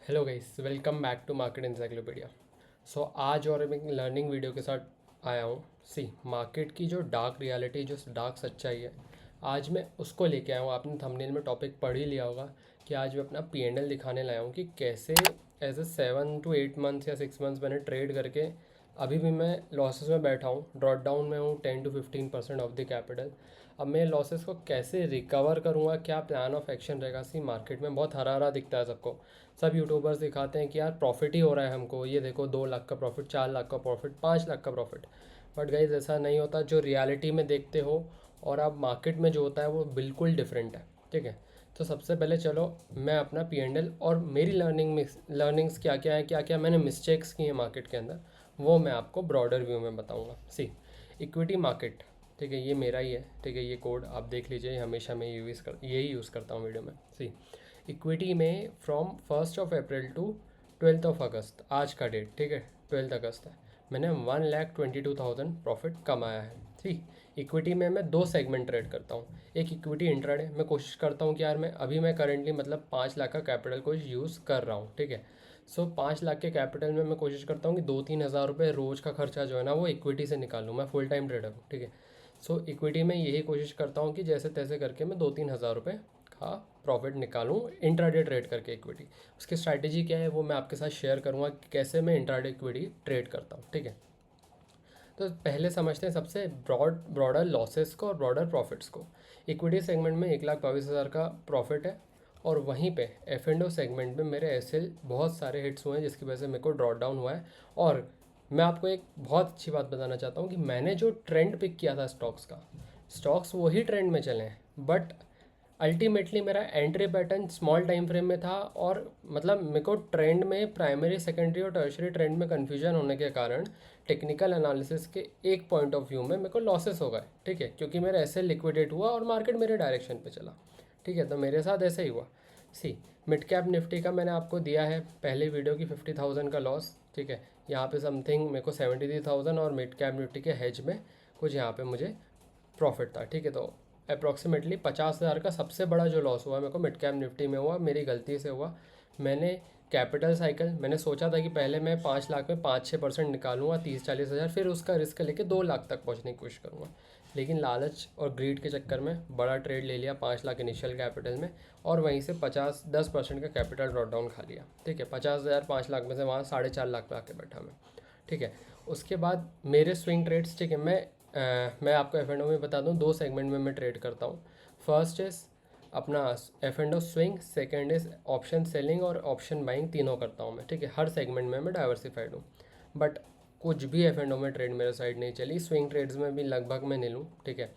Hello guys, welcome back to market encyclopedia. आज और मैं एक लर्निंग वीडियो के साथ आया हूँ। मार्केट की जो डार्क रियलिटी, जो डार्क सच्चाई है, आज मैं उसको लेके आया हूँ। आपने थंबनेल में टॉपिक पढ़ ही लिया होगा कि आज मैं अपना P&L दिखाने लाया हूँ कि कैसे एज ए 7 to 8 मंथ्स या 6 मंथ्स मैंने ट्रेड करके अभी भी मैं लॉसेस में बैठा हूँ, ड्रॉट डाउन में हूँ 10 to 15% ऑफ द कैपिटल। अब मैं लॉसेस को कैसे रिकवर करूँगा, क्या प्लान ऑफ एक्शन रहेगा। मार्केट में बहुत हरा हरा दिखता है सबको, सब यूट्यूबर्स दिखाते हैं कि यार प्रॉफिट ही हो रहा है हमको, ये देखो 2 लाख का प्रॉफिट, 4 लाख का प्रॉफिट, 5 लाख का प्रॉफिट। बट गाइज ऐसा नहीं होता। जो रियलिटी में देखते हो और आप मार्केट में जो होता है वो बिल्कुल डिफरेंट है। ठीक है, तो सबसे पहले चलो मैं अपना P&L और मेरी लर्निंग्स क्या क्या है, क्या क्या मैंने मिस्टेक्स की हैं मार्केट के अंदर, वो मैं आपको ब्रॉडर व्यू में बताऊंगा। इक्विटी मार्केट, ठीक है, ये मेरा ही है। ठीक है, ये कोड आप देख लीजिए, हमेशा मैं यही यूज़ करता हूँ वीडियो में। इक्विटी में फ्रॉम 1 अप्रैल टू 12 अगस्त, आज का डेट, ठीक है, 12 अगस्त है, मैंने 1,22,000 प्रॉफिट कमाया है। ठीक, इक्विटी में मैं दो सेगमेंट ट्रेड करता हूँ। एक इक्विटी इंट्राडे, मैं कोशिश करता हूँ कि यार मैं करेंटली मतलब 5 लाख का कैपिटल को यूज़ कर रहा हूँ। ठीक है, 5 लाख के कैपिटल में मैं कोशिश करता हूँ कि 2-3 हज़ार रुपये रोज़ का खर्चा जो है ना वो इक्विटी से निकालूँ। मैं फुल टाइम ट्रेडर हूँ। ठीक है, इक्विटी में यही कोशिश करता हूँ कि जैसे तैसे करके मैं 2-3 हज़ार रुपये का प्रॉफिट निकालूँ इंट्राडे ट्रेड करके इक्विटी। उसकी स्ट्रैटेजी क्या है वो मैं आपके साथ शेयर करूँगा कि कैसे मैं इंट्राडे इक्विटी ट्रेड करता हूँ। ठीक है, तो पहले समझते हैं सबसे ब्रॉडर लॉसेस को और ब्रॉडर प्रॉफिट्स को। इक्विटी सेगमेंट में 1,22,000 का प्रॉफिट है, और वहीं पे F&O सेगमेंट में मेरे एसएल बहुत सारे हिट्स हुए हैं जिसकी वजह से मेरे को ड्रॉट डाउन हुआ है। और मैं आपको एक बहुत अच्छी बात बताना चाहता हूँ कि मैंने जो ट्रेंड पिक किया था स्टॉक्स वही ट्रेंड में चले हैं, बट अल्टीमेटली मेरा entry pattern small time frame में था। और मतलब मेरे को ट्रेंड में प्राइमरी, सेकेंडरी और टर्शरी ट्रेंड में कन्फ्यूजन होने के कारण टेक्निकल एनालिसिस के एक पॉइंट ऑफ व्यू में मेरे को लॉसेस हो गए। ठीक है, क्योंकि मेरा ऐसे लिक्विडेट हुआ और मार्केट मेरे डायरेक्शन पे चला। ठीक है, तो मेरे साथ ऐसे ही हुआ। मिड कैप निफ्टी का मैंने आपको दिया है पहले वीडियो की 50,000 का लॉस। ठीक है, यहाँ पे समथिंग मेरे को 73,000 और मिड कैप निफ्टी के हेज में कुछ यहाँ पे मुझे प्रॉफिट था। ठीक है, तो अप्रॉक्सीमेटली 50,000 का सबसे बड़ा जो लॉस हुआ मेरे को मिड कैप निफ्टी में हुआ, मेरी गलती से हुआ। मैंने कैपिटल साइकिल, मैंने सोचा था कि पहले मैं 5 लाख में 5-6% निकालूंगा, 30-40 हज़ार, फिर उसका रिस्क लेके 2 लाख तक पहुंचने की कोशिश करूंगा। लेकिन लालच और ग्रीड के चक्कर में बड़ा ट्रेड ले लिया 5 लाख इनिशियल कैपिटल में, और वहीं से 10% का कैपिटल ड्रॉट डाउन खा लिया। ठीक है, 50,000 5 लाख में से वहाँ 4.5 लाख पे आके बैठा मैं। ठीक है, उसके बाद मेरे स्विंग ट्रेड्स, ठीक है, मैं आपको F&O में बता दूं, दो सेगमेंट में मैं ट्रेड करता हूँ। फर्स्ट इज़ अपना F&O swing, second is option selling और ऑप्शन बाइंग, तीनों करता हूँ मैं। ठीक है, हर सेगमेंट में मैं डाइवर्सिफाइड हूँ, बट कुछ भी F&O में ट्रेड मेरे साइड नहीं चली। स्विंग ट्रेड्स में भी लगभग मैं नहीं लूँ। ठीक है,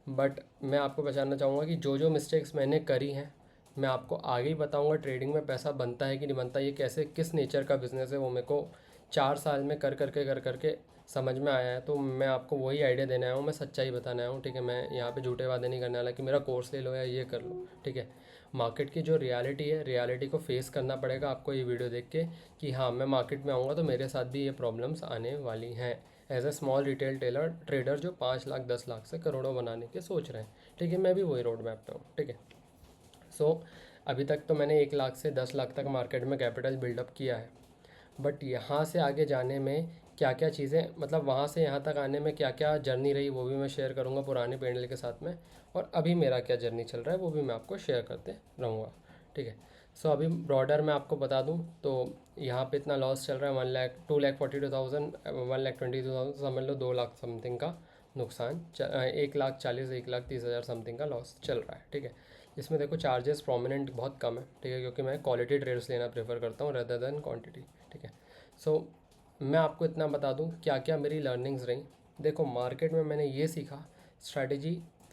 बट मैं आपको बताना चाहूँगा कि जो जो मिस्टेक्स मैंने करी हैं मैं आपको आगे ही बताऊँगा। ट्रेडिंग में पैसा बनता है कि नहीं बनता, ये कैसे किस नेचर का बिज़नेस है, वो मेरे को 4 साल में कर करके समझ में आया है। तो मैं आपको वही आइडिया देने आया हूँ, मैं सच्चाई बताने आया हूँ। ठीक है, मैं यहाँ पे झूठे वादे नहीं करने वाला कि मेरा कोर्स ले लो या ये कर लो। ठीक है, मार्केट की जो रियलिटी है, रियलिटी को फेस करना पड़ेगा आपको ये वीडियो देख के कि हाँ, मैं मार्केट में आऊँगा तो मेरे साथ भी ये प्रॉब्लम्स आने वाली हैं। As a small retail trader जो 5 लाख 10 लाख से करोड़ों बनाने के सोच रहे हैं। ठीक है, मैं भी वही रोड मैप पे हूँ। ठीक है, अभी तक तो मैंने 1 लाख से 10 लाख तक मार्केट में कैपिटल बिल्डअप किया है, बट यहाँ से आगे जाने में क्या क्या चीज़ें, मतलब वहाँ से यहाँ तक आने में क्या क्या जर्नी रही, वो भी मैं शेयर करूँगा पुराने P&L के साथ में। और अभी मेरा क्या जर्नी चल रहा है वो भी मैं आपको शेयर करते रहूँगा। ठीक है, अभी ब्रॉडर मैं आपको बता दूँ तो यहाँ पे इतना लॉस चल रहा है, 1 लाख 2,42,000, 1,22,000 समझ लो, 2 लाख समथिंग का नुकसान, 1,40,000 1,30,000 समथिंग का लॉस चल रहा है। ठीक है, इसमें देखो चार्जेस प्रोमिनेंट बहुत कम है। ठीक है, क्योंकि मैं क्वालिटी ट्रेड्स लेना प्रेफर करता हूँ रेदर देन क्वांटिटी। ठीक है, सो मैं आपको इतना बता दूं क्या क्या मेरी लर्निंग्स रही। देखो, मार्केट में मैंने ये सीखा, स्ट्रैटेजी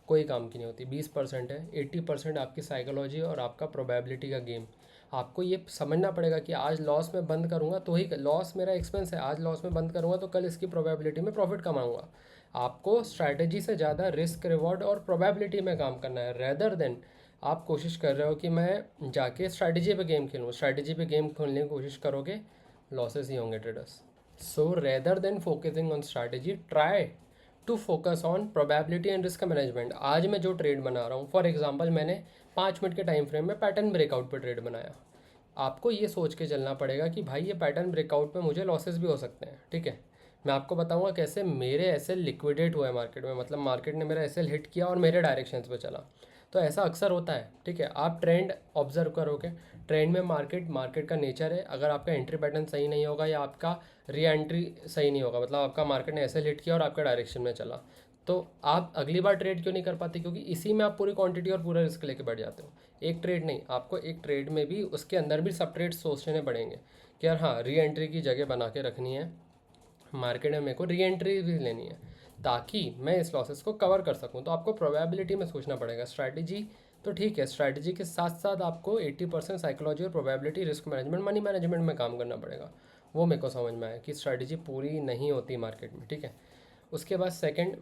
कोई काम की नहीं होती। 20% है, 80% आपकी साइकोलॉजी और आपका प्रोबेबिलिटी का गेम। आपको ये समझना पड़ेगा कि आज लॉस में बंद करूंगा तो ही, लॉस मेरा एक्सपेंस है, आज लॉस में बंद करूंगा तो कल इसकी प्रोबेबिलिटी में प्रॉफिट कमाऊंगा। आपको स्ट्रैटेजी से ज़्यादा रिस्क रिवॉर्ड और प्रोबेबिलिटी में काम करना है, रेदर देन आप कोशिश कर रहे हो कि मैं जाके स्ट्रैटेजी पे गेम खेलूँ। स्ट्रैटेजी पे गेम खेलने की कोशिश करोगे, लॉसेस ही होंगे traders. So rather than focusing on strategy, try to focus on probability and risk management. आज मैं जो ट्रेड बना रहा हूँ, फॉर एग्जांपल मैंने 5 मिनट के टाइम फ्रेम में पैटर्न ब्रेकआउट पर ट्रेड बनाया। आपको ये सोच के चलना पड़ेगा कि भाई ये पैटर्न ब्रेकआउट में मुझे लॉसेस भी हो सकते हैं, ठीक है। मैं आपको बताऊंगा कैसे मेरे एसएल लिक्विडेट हुआ है मार्केट में, मतलब मार्केट ने मेरा एसएल हिट किया और मेरे डायरेक्शंस पे चला। तो ऐसा अक्सर होता है, ठीक है। आप ट्रेंड ऑब्जर्व करोगे, ट्रेंड में मार्केट का नेचर है, अगर आपका एंट्री पैटर्न सही नहीं होगा या आपका री एंट्री सही नहीं होगा, मतलब आपका मार्केट ने एसएल हिट किया और आपका डायरेक्शन में चला, तो आप अगली बार ट्रेड क्यों नहीं कर पाते? क्योंकि इसी में आप पूरी क्वांटिटी और पूरा रिस्क लेके बैठ जाते हो। एक ट्रेड नहीं, आपको एक ट्रेड में भी उसके अंदर भी सब ट्रेड सोचने पड़ेंगे कि यार हाँ, री एंट्री की जगह बना के रखनी है, मार्केट में मेरे को री एंट्री भी लेनी है ताकि मैं इस लॉसेस को कवर कर सकूं। तो आपको प्रोबेबिलिटी में सोचना पड़ेगा। स्ट्रैटेजी तो ठीक है, स्ट्रैटेजी के साथ साथ आपको 80% साइकोलॉजी और probability, risk management, money management में काम करना पड़ेगा। वो मेरे को समझ में आया कि स्ट्रैटेजी पूरी नहीं होती मार्केट में, ठीक है। उसके बाद सेकंड,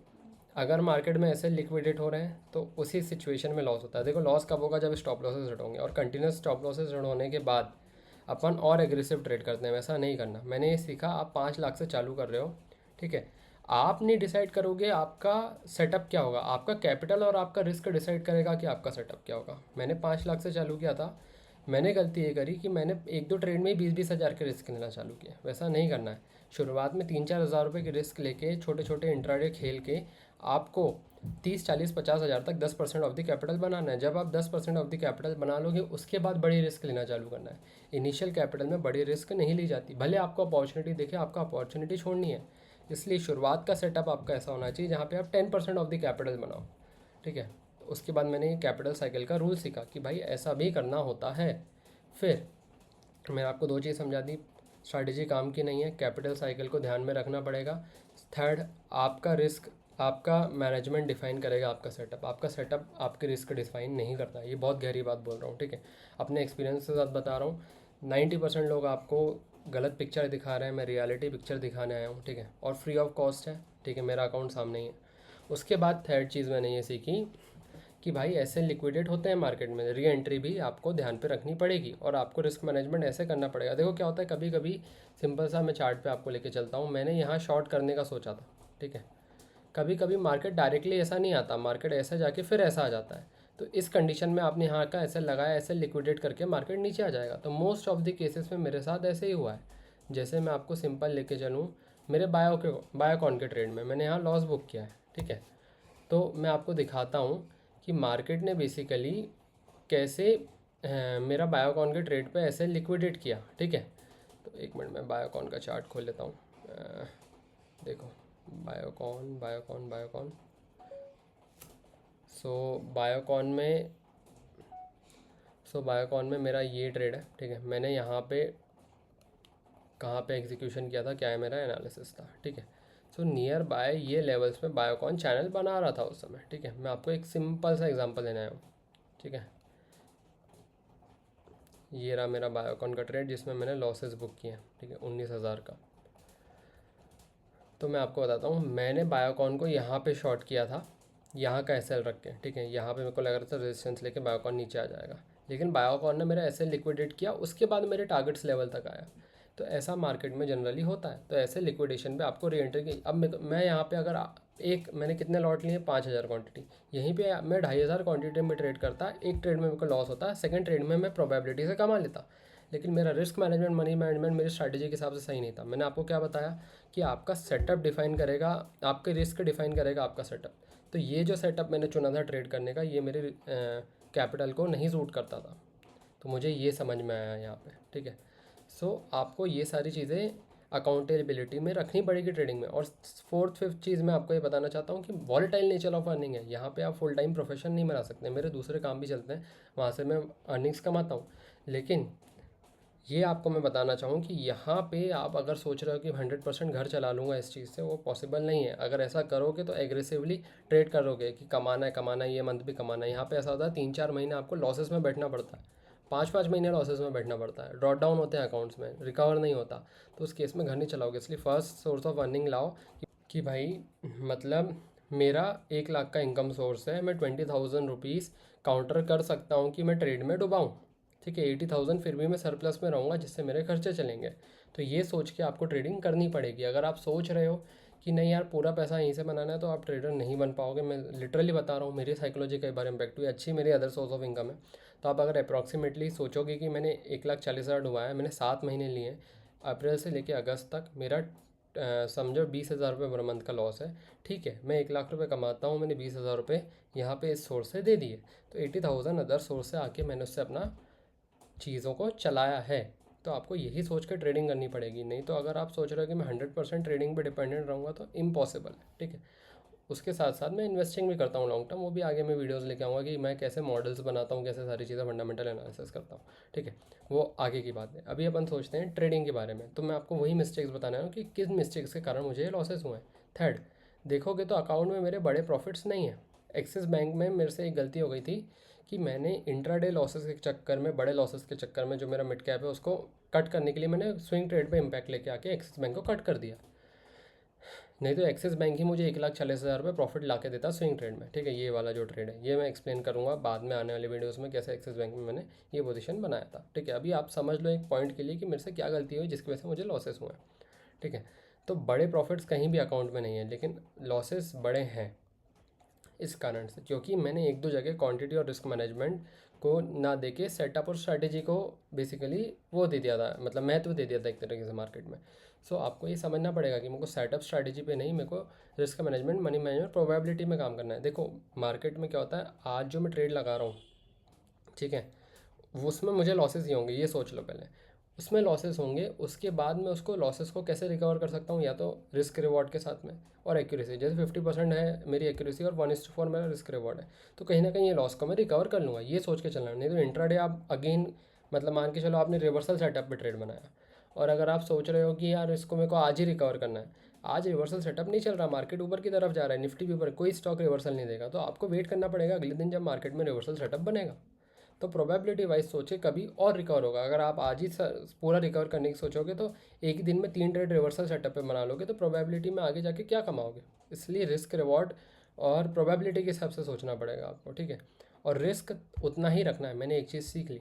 अगर मार्केट में ऐसे लिक्विडेट हो रहे हैं तो उसी सिचुएशन में लॉस होता है। देखो लॉस कब होगा? जब स्टॉप लॉसेस हिट होंगे, और कंटिन्यूस स्टॉप लॉसेस हिट होने के बाद अपन और एग्रेसिव ट्रेड करते हैं। वैसा नहीं करना। मैंने ये सीखा, आप 5 लाख से चालू कर रहे हो, ठीक है। आप नहीं डिसाइड करोगे आपका सेटअप क्या होगा, आपका कैपिटल और आपका रिस्क डिसाइड करेगा कि आपका सेटअप क्या होगा। मैंने 5 लाख से चालू किया था। मैंने गलती ये करी कि मैंने एक दो ट्रेड में ही 20-20 हज़ार के रिस्क लेना चालू किया। वैसा नहीं करना है। शुरुआत में 3-4 हज़ार रुपये के रिस्क लेके छोटे छोटे इंट्राडे खेल के आपको 30-40-50 हज़ार तक 10% ऑफ द कैपिटल बनाना है। जब आप 10% ऑफ द कैपिटल बना लोगे उसके बाद बड़ी रिस्क लेना चालू करना है। इनिशियल कैपिटल में बड़ी रिस्क नहीं ली जाती, भले आपको अपॉर्चुनिटी देखे, आपको अपॉर्चुनिटी छोड़नी है। इसलिए शुरुआत का सेटअप आपका ऐसा होना चाहिए जहाँ पे आप 10% ऑफ द कैपिटल बनाओ, ठीक है। उसके बाद मैंने कैपिटल साइकिल का रूल सीखा कि भाई ऐसा भी करना होता है। फिर मैंने आपको 2 चीज़ समझा दी। स्ट्रैटेजी काम की नहीं है, कैपिटल साइकिल को ध्यान में रखना पड़ेगा। थर्ड, आपका रिस्क, आपका मैनेजमेंट डिफाइन करेगा आपका सेटअप। आपका सेटअप आपके रिस्क डिफाइन नहीं करता। ये बहुत गहरी बात बोल रहा हूँ, ठीक है। अपने एक्सपीरियंस के साथ बता रहा हूँ। 90% लोग आपको गलत पिक्चर दिखा रहे हैं, मैं रियलिटी पिक्चर दिखाने आया हूँ, ठीक है। और फ्री ऑफ कॉस्ट है, ठीक है। मेरा अकाउंट सामने ही है। उसके बाद थर्ड चीज़ मैंने ये सीखी कि भाई ऐसे लिक्विडेट होते हैं मार्केट में, री एंट्री भी आपको ध्यान पे रखनी पड़ेगी और आपको रिस्क मैनेजमेंट ऐसे करना पड़ेगा। देखो क्या होता है, कभी कभी सिंपल सा मैं चार्ट पे आपको लेके चलता हूँ। मैंने यहाँ शॉर्ट करने का सोचा था, ठीक है। कभी कभी मार्केट डायरेक्टली ऐसा नहीं आता, मार्केट ऐसे जाके फिर ऐसा आ जाता है। तो इस कंडीशन में आपने यहाँ का ऐसे लगाया, ऐसे लिक्विडेट करके मार्केट नीचे आ जाएगा। तो मोस्ट ऑफ द केसेस में मेरे साथ ऐसे ही हुआ है। जैसे मैं आपको सिंपल लेके चलूँ, मेरे बायोकॉन के ट्रेड में मैंने यहाँ लॉस बुक किया है, ठीक है। तो मैं आपको दिखाता हूँ कि मार्केट ने बेसिकली कैसे मेरा बायोकॉन के ट्रेड पे ऐसे लिक्विडेट किया, ठीक है। तो एक मिनट में बायोकॉन का चार्ट खोल लेता हूँ। देखो बायोकॉन बायोकॉन बायोकॉन सो बायोकॉन में बायोकॉन में मेरा ये ट्रेड है, ठीक है। मैंने यहाँ पे कहाँ पे एग्जीक्यूशन किया था, क्या है मेरा एनालिसिस था, ठीक है। सो नियर बाय ये लेवल्स पे बायोकॉन चैनल बना रहा था उस समय, ठीक है। मैं आपको एक सिंपल सा एग्जांपल देना आया हूँ, ठीक है। ये रहा मेरा बायोकॉन का ट्रेड जिसमें मैंने लॉसेस बुक किए हैं, ठीक है, 19,000 का। तो मैं आपको बताता हूँ, मैंने बायोकॉन को यहाँ पे शॉर्ट किया था, यहाँ का एसएल रख के, ठीक है। यहाँ पे मेरे को लग रहा था रेजिस्टेंस लेके बायोकॉन नीचे आ जाएगा, लेकिन बायोकॉन ने मेरा एसएल लिक्विडेट किया, उसके बाद मेरे टारगेट्स लेवल तक आया। तो ऐसा मार्केट में जनरली होता है। तो ऐसे लिक्विडेशन पे आपको री एंट्री की, अब मैं यहाँ पे अगर एक मैंने कितने लॉट लिए, 5,000 क्वांटिटी, यहीं पे मैं 2,500 क्वांटिटी में ट्रेड करता, एक ट्रेड में मेरे को लॉस होता, सेकंड ट्रेड में मैं प्रोबेबिलिटी से कमा लेता। लेकिन मेरा रिस्क मैनेजमेंट, मनी मैनेजमेंट मेरी स्ट्रैटेजी के हिसाब से सही नहीं था। मैंने आपको क्या बताया कि आपका सेटअप डिफाइन करेगा, आपके रिस्क डिफाइन करेगा आपका सेटअप। तो ये जो सेटअप मैंने चुना था ट्रेड करने का, ये मेरे कैपिटल को नहीं सूट करता था। तो मुझे ये समझ में आया यहाँ पे, ठीक है। सो आपको ये सारी चीज़ें अकाउंटेबिलिटी में रखनी पड़ेगी ट्रेडिंग में। और फोर्थ फिफ्थ चीज़ मैं आपको ये बताना चाहता हूँ कि वॉलेटाइल नेचर ऑफ अर्निंग है। यहाँ पे आप फुल टाइम प्रोफेशन नहीं बना सकते। मेरे दूसरे काम भी चलते हैं, वहाँ से मैं अर्निंग्स कमाता हूँ। लेकिन ये आपको मैं बताना चाहूँ कि यहाँ पे आप अगर सोच रहे हो कि 100% घर चला लूँगा इस चीज़ से, वो पॉसिबल नहीं है। अगर ऐसा करोगे तो एग्रेसिवली ट्रेड करोगे कि कमाना है, ये मंथ भी कमाना है। यहाँ पे ऐसा होता है 3-4 महीने आपको लॉसेस में बैठना पड़ता है, 5-5 महीने लॉसेस में बैठना पड़ता है, ड्रॉट डाउन होते हैं अकाउंट्स में, रिकवर नहीं होता। तो उस केस में घर नहीं चलाओगे। इसलिए फर्स्ट सोर्स ऑफ अर्निंग लाओ कि भाई मतलब मेरा 1 लाख का इनकम सोर्स है, मैं 20,000 रुपीज़ काउंटर कर सकता हूँ कि मैं ट्रेड में डुबाऊँ, ठीक है। 80,000 फिर भी मैं सरप्लस में रहूँगा जिससे मेरे खर्चे चलेंगे। तो ये सोच के आपको ट्रेडिंग करनी पड़ेगी। अगर आप सोच रहे हो कि नहीं यार पूरा पैसा यहीं से बनाना है, तो आप ट्रेडर नहीं बन पाओगे। मैं लिटरली बता रहा हूँ, मेरी साइकोलॉजी कई बार इम्पैक्ट हुई, अच्छी मेरी अदर सोर्स ऑफ इनकम है। तो आप अगर अप्रॉक्सीमेटली सोचोगे कि मैंने 1,40,000 डुबाया है, मैंने 7 महीने लिए हैं, अप्रैल से लेकर अगस्त तक मेरा समझो 20,000 रुपये पर मंथ का लॉस है। ठीक है, मैं 1,00,000 रुपये कमाता हूँ, मैंने 20,000 रुपये यहाँ पे इस सोर्स से दे दिए, तो 80,000 अदर सोर्स से आके मैंने उससे अपना चीज़ों को चलाया है। तो आपको यही सोच कर ट्रेडिंग करनी पड़ेगी, नहीं तो अगर आप सोच रहे हो कि मैं 100% ट्रेडिंग पे डिपेंडेंट रहूँगा तो इम्पॉसिबल है। ठीक है, उसके साथ साथ मैं इन्वेस्टिंग भी करता हूँ लॉन्ग टर्म, वो भी आगे मैं वीडियोस लेके आऊँगा कि मैं कैसे मॉडल्स बनाता हूँ, कैसे सारी चीज़ें फंडामेंटल एनालिसिस करता हूँ। ठीक है, वो आगे की बात है। अभी अपन सोचते हैं ट्रेडिंग के बारे में, तो मैं आपको वही मिस्टेक्स बताना है कि किस मिस्टेक्स के कारण मुझे लॉसेस हुए हैं। थर्ड, देखोगे तो अकाउंट में मेरे बड़े प्रॉफिट्स नहीं हैं। एक्सिस बैंक में मेरे से एक गलती हो गई थी कि मैंने इंट्राडे लॉसेस के चक्कर में, बड़े लॉसेस के चक्कर में, जो मेरा मिड कैप है उसको कट करने के लिए मैंने स्विंग ट्रेड पे इम्पैक्ट लेके आके एक्सिस बैंक को कट कर दिया। नहीं तो एक्सिस बैंक ही मुझे 1,40,000 रुपये प्रॉफिट ला के देता स्विंग ट्रेड में। ठीक है, ये वाला जो ट्रेड है ये मैं एक्सप्लेन करूँगा बाद में आने वाले वीडियोस में, कैसे एक्सिस बैंक में मैंने ये पोजीशन बनाया था। ठीक है, अभी आप समझ लो एक पॉइंट के लिए कि मेरे से क्या गलती हुई जिसकी वजह से मुझे लॉसेस हुए। ठीक है, तो बड़े प्रॉफिट्स कहीं भी अकाउंट में नहीं है, लेकिन लॉसेस बड़े हैं इस कारण से, क्योंकि मैंने एक दो जगह क्वांटिटी और रिस्क मैनेजमेंट को ना दे के सेटअप और स्ट्रैटेजी को बेसिकली वो दे दिया था, मतलब महत्व दे दिया था एक तरीके से मार्केट में। सो आपको ये समझना पड़ेगा कि मेरे को सेटअप स्ट्रैटेजी पे नहीं, मेरे को risk management, money management, probability में काम करना है। देखो मार्केट में क्या होता है, आज जो मैं ट्रेड लगा रहा हूँ, ठीक है, वो उसमें मुझे लॉसेस ही होंगे, ये सोच लो पहले। उसमें लॉसेस होंगे, उसके बाद मैं उसको लॉसेस को कैसे रिकवर कर सकता हूँ, या तो रिस्क रिवॉर्ड के साथ में और एक्यूरेसी। जैसे 50% है मेरी एक्यूरेसी और 1:4 मेरा रिस्क रिवॉर्ड है, तो कहीं ना कहीं ये लॉस को मैं रिकवर कर लूँगा, ये सोच के चलना है। नहीं तो इंट्राडे आप अगेन, मतलब मान के चलो आपने रिवर्सल सेटअप पे ट्रेड बनाया, और अगर आप सोच रहे हो कि यार इसको मेरे को आज ही रिकवर करना है, आज रिवर्सल सेटअप नहीं चल रहा, मार्केट ऊपर की तरफ जा रहा है, निफ्टी भी ऊपर, कोई स्टॉक रिवर्सल नहीं देगा, तो आपको वेट करना पड़ेगा अगले दिन जब मार्केट में रिवर्सल सेटअप बनेगा। तो प्रोबेबिलिटी वाइज सोचे कभी और रिकवर होगा। अगर आप आज ही पूरा रिकवर करने की सोचोगे तो एक ही दिन में 3 ट्रेड रिवर्सल सेटअप पे बना लोगे, तो प्रोबेबिलिटी में आगे जाके क्या कमाओगे। इसलिए रिस्क रिवॉर्ड और प्रोबेबिलिटी के हिसाब से सोचना पड़ेगा आपको। ठीक है, और रिस्क उतना ही रखना है। मैंने एक चीज़ सीख ली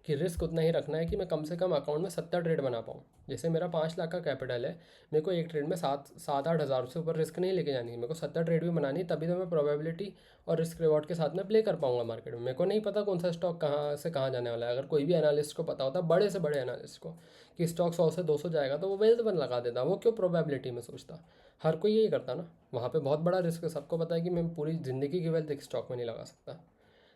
कि रिस्क उतना ही रखना है कि मैं कम से कम अकाउंट में 70 ट्रेड बना पाऊँ। जैसे मेरा 5 लाख का कैपिटल है, मेरे को एक ट्रेड में 7-8 हज़ार से ऊपर रिस्क नहीं लेके जानी है, मेरे को 70 ट्रेड भी बनानी, तभी तो मैं प्रोबेबिलिटी और रिस्क रिवॉर्ड के साथ में प्ले कर पाऊंगा मार्केट में। मेरे को नहीं पता कौन सा स्टॉक कहाँ से कहाँ जाने वाला है। अगर कोई भी एनालिस्ट को पता होता, बड़े से बड़े एनालिस्ट को, कि स्टॉक 100 से 200 जाएगा, तो वो वेल्थ बन लगा देता, वो क्यों प्रोबेबिलिटी में सोचता। हर कोई यही करता ना, वहाँ पे बहुत बड़ा रिस्क है, सबको पता है कि मैं पूरी ज़िंदगी की वेल्थ एक स्टॉक में नहीं लगा सकता।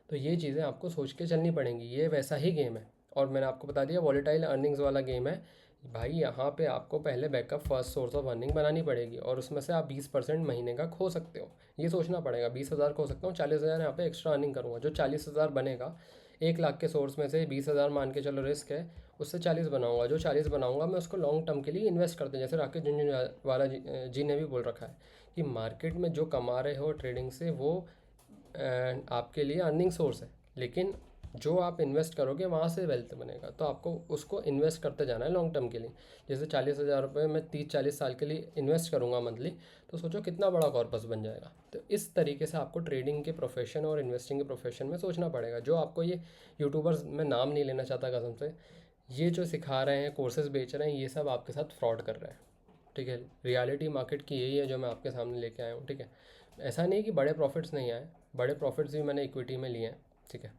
तो ये चीज़ें आपको सोच के चलनी पड़ेंगी, ये वैसा ही गेम है। और मैंने आपको बता दिया वॉलेटाइल अर्निंग्स वाला गेम है भाई। यहाँ पे आपको पहले backup first source of earning बनानी पड़ेगी, और उसमें से आप 20% महीने का खो सकते हो। ये सोचना पड़ेगा 20,000 खो सकता हूँ, 40,000 यहाँ पे एक्स्ट्रा अर्निंग करूँगा। जो 40,000 बनेगा, 1 लाख के सोर्स में से 20,000 मान के चलो रिस्क है, उससे 40 बनाऊंगा। जो 40 बनाऊंगा मैं उसको लॉन्ग टर्म के लिए इन्वेस्ट करते हैं। जैसे राकेश झुनझुनवाला जी ने भी बोल रखा है कि मार्केट में जो कमा रहे हो ट्रेडिंग से, वो आपके लिए अर्निंग सोर्स है, लेकिन जो आप इन्वेस्ट करोगे वहाँ से वेल्थ बनेगा। तो आपको उसको इन्वेस्ट करते जाना है लॉन्ग टर्म के लिए। जैसे 40,000 रुपये मैं 30-40 साल के लिए इन्वेस्ट करूँगा मंथली, तो सोचो कितना बड़ा कॉर्पस बन जाएगा। तो इस तरीके से आपको ट्रेडिंग के प्रोफेशन और इन्वेस्टिंग के प्रोफेशन में सोचना पड़ेगा। जो आपको ये यूट्यूबर्स, मैं नाम नहीं लेना चाहता कसम से, ये जो सिखा रहे हैं, कोर्सेज बेच रहे हैं, ये सब आपके साथ फ्रॉड कर रहे हैं। ठीक है, रियलिटी मार्केट की यही है जो मैं आपके सामने लेके आया हूँ। ठीक है, ऐसा नहीं कि बड़े प्रॉफिट्स नहीं आए, बड़े प्रॉफिट्स भी मैंने इक्विटी में लिए हैं। ठीक है,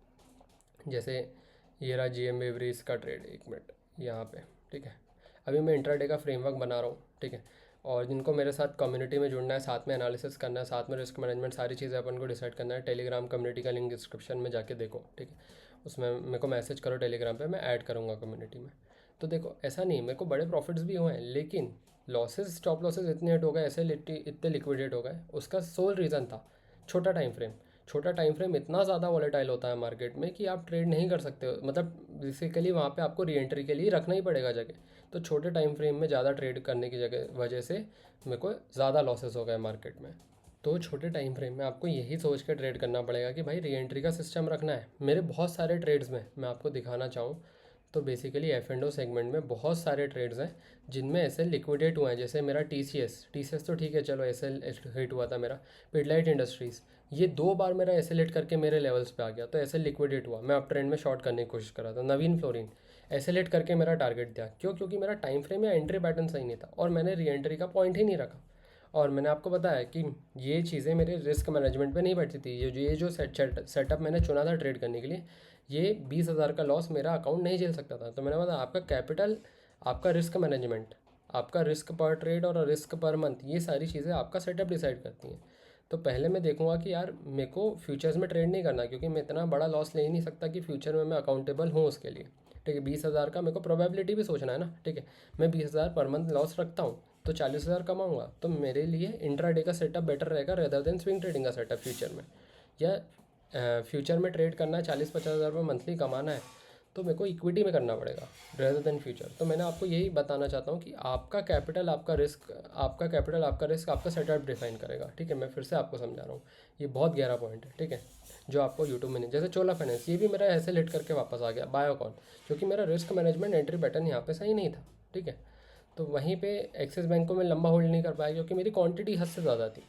जैसे ये रहा जी एम वेवरीज का ट्रेड, 1 मिनट यहाँ पे। ठीक है, अभी मैं इंट्राडे का फ्रेमवर्क बना रहा हूँ। ठीक है, और जिनको मेरे साथ कम्युनिटी में जुड़ना है, साथ में एनालिसिस करना है, साथ में रिस्क मैनेजमेंट, सारी चीज़ें अपन को डिसाइड करना है। टेलीग्राम कम्युनिटी का लिंक डिस्क्रिप्शन में जाके देखो। ठीक है, उसमें मेरे को मैसेज करो टेलीग्राम पे, मैं ऐड करूँगा कम्युनिटी में। तो देखो ऐसा नहीं, मेरे को बड़े प्रॉफिट्स भी हुए हैं, लेकिन लॉसेस, स्टॉप लॉसेस इतने हिट हो गए, ऐसे इतने लिक्विडेट हो गए। उसका सोल रीज़न था छोटा टाइम फ्रेम। छोटा टाइम फ्रेम इतना ज़्यादा वॉलेटाइल होता है मार्केट में कि आप ट्रेड नहीं कर सकते हो, मतलब बेसिकली वहाँ पे आपको री एंट्री के लिए रखना ही पड़ेगा जगह। तो छोटे टाइम फ्रेम में ज़्यादा ट्रेड करने की जगह वजह से मेरे को ज़्यादा लॉसेस हो गए मार्केट में। तो छोटे टाइम फ्रेम में आपको यही सोच के ट्रेड करना पड़ेगा कि भाई री एंट्री का सिस्टम रखना है। मेरे बहुत सारे ट्रेड्स में मैं आपको दिखाना चाहूँ तो basically F and O segment में बहुत सारे ट्रेड्स हैं जिनमें ऐसे लिक्विडेट हुए हैं। जैसे मेरा टी सी एस तो ठीक है, चलो ऐसे हिट हुआ था मेरा। पिडलाइट इंडस्ट्रीज़, ये 2 बार मेरा ऐसे लेट करके मेरे लेवल्स पे आ गया, तो ऐसे लिक्विडेट हुआ। मैं अप ट्रेंड में शॉर्ट करने की कोशिश कर रहा था। नवीन फ्लोरिन ऐसे लेट करके मेरा टारगेट दिया, क्यों? क्योंकि मेरा टाइम फ्रेम या एंट्री पैटर्न सही नहीं था और मैंने री एंट्री का पॉइंट ही नहीं रखा। और मैंने आपको बताया कि ये चीज़ें मेरे रिस्क मैनेजमेंट पे नहीं बैठती थी। ये जो सेटअप मैंने चुना था ट्रेड करने के लिए, ये 20,000 का लॉस मेरा अकाउंट नहीं झेल सकता था। तो मैंने बताया आपका कैपिटल, आपका रिस्क मैनेजमेंट, आपका रिस्क पर ट्रेड और रिस्क पर मंथ, ये सारी चीज़ें आपका सेटअप डिसाइड करती हैं। तो पहले मैं देखूंगा कि यार मेरे को फ्यूचर्स में ट्रेड नहीं करना, क्योंकि मैं इतना बड़ा लॉस ले ही नहीं सकता कि फ्यूचर में मैं अकाउंटेबल हूँ उसके लिए। ठीक है, 20,000 का मेरे को प्रोबेबिलिटी भी सोचना है ना। ठीक है, मैं 20,000 पर मंथ लॉस रखता हूँ तो 40,000 कमाऊंगा, तो मेरे लिए इंट्राडे का सेटअप बेटर रहेगा रेदर देन स्विंग ट्रेडिंग का सेटअप फ्यूचर में। या फ्यूचर में ट्रेड करना है, 40-50,000 रुपये मंथली कमाना है, तो मेरे को इक्विटी में करना पड़ेगा रेदर देन फ्यूचर। तो मैंने आपको यही बताना चाहता हूँ कि आपका कैपिटल आपका रिस्क, आपका कैपिटल आपका रिस्क आपका सेटअप डिफाइन करेगा। ठीक है, मैं फिर से आपको समझा रहा हूँ, ये बहुत गहरा पॉइंट है। ठीक है, जो आपको यूट्यूब में नहीं, जैसे चोला फाइनेंस, ये भी मेरा ऐसे लेट करके वापस आ गया बायोकॉन, क्योंकि मेरा रिस्क मैनेजमेंट एंट्री पैटर्न यहाँ पे सही नहीं था। ठीक है, तो वहीं पे एक्सिस बैंक को मैं लंबा होल्ड नहीं कर पाया, क्योंकि मेरी क्वांटिटी हद से ज़्यादा थी।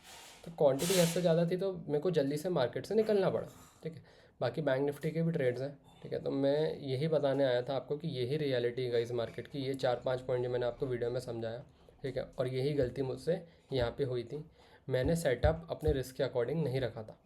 तो क्वांटिटी हद से ज़्यादा थी तो मेरे को जल्दी से मार्केट से निकलना पड़ा। ठीक है, बाकी बैंक निफ्टी के भी ट्रेड्स हैं। ठीक है, तो मैं यही बताने आया था आपको कि यही रियलिटी है इस मार्केट की, ये 4-5 पॉइंट जो मैंने आपको वीडियो में समझाया। ठीक है, और यही गलती मुझसे यहाँ पे हुई थी, मैंने सेटअप अपने रिस्क के अकॉर्डिंग नहीं रखा था।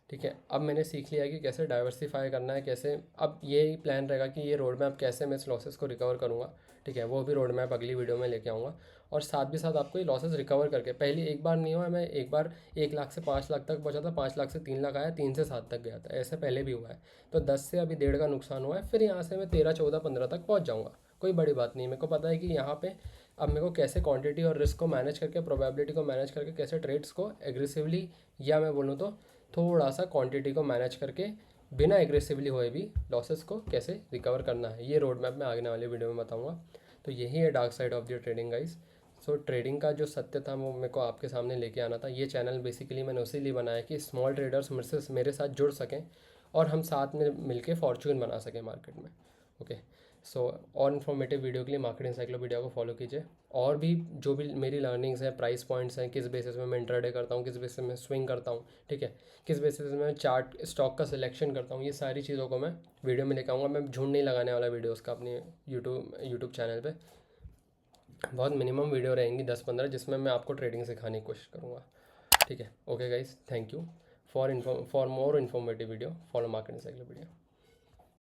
ठीक है, अब मैंने सीख लिया कि कैसे डाइवर्सिफाई करना है, कैसे अब यही प्लान रहेगा कि ये रोड मैप कैसे मैं इस लॉसेस को रिकवर करूँगा। ठीक है, वो भी रोड मैप अगली वीडियो में लेके आऊँगा। और साथ भी साथ आपको ये लॉसेस रिकवर करके, पहले एक बार नहीं हुआ, मैं एक बार 1 लाख से 5 लाख तक पहुँचा था, 5 लाख से 3 लाख आया, 3 से 7 तक गया था, ऐसे पहले भी हुआ है। तो 10 से अभी 1.5 का नुकसान हुआ है, फिर यहाँ से मैं 13, 14, 15 तक पहुँच जाऊँगा। कोई बड़ी बात नहीं, मेरे को पता है कि यहाँ पे अब मेरे को कैसे क्वांटिटी और रिस्क को मैनेज करके, प्रोबेबिलिटी को मैनेज करके, कैसे ट्रेड्स को एग्रेसिवली, या मैं बोलूँ तो थोड़ा सा क्वांटिटी को मैनेज करके बिना एग्रेसिवली हुए भी लॉसेस को कैसे रिकवर करना है, ये रोड मैप मैं आगे वाले वीडियो में बताऊंगा। तो यही है dark side of the trading guys. So trading का जो सत्य था वो मेरे को आपके सामने लेके आना था। ये चैनल बेसिकली मैंने उसी लिए बनाया कि स्मॉल ट्रेडर्स मेरे साथ जुड़ सकें और हम साथ में मिलके फॉर्चून बना सकें मार्केट में। ओके, सो और इन्फॉर्मेटिव वीडियो के लिए मार्केट इंसाइक्लोपीडिया को फॉलो कीजिए। और भी जो भी मेरी लर्निंग्स हैं, प्राइस पॉइंट्स हैं, किस बेसिस में मैं इंट्राडे करता हूँ, किस बेसिस में स्विंग करता हूँ, ठीक है, किस बेसिस में मैं चार्ट स्टॉक का सिलेक्शन करता हूँ, ये सारी चीज़ों को मैं वीडियो में लेकर आऊँगा। मैं झूठ नहीं लगाने वाला वीडियोज़ का अपनी यूट्यूब चैनल पे। बहुत मिनिमम वीडियो रहेंगी 10-15, जिसमें मैं आपको ट्रेडिंग सिखाने की कोशिश करूँगा। ठीक है, okay guys, thank you for more informative video, follow market encyclopedia.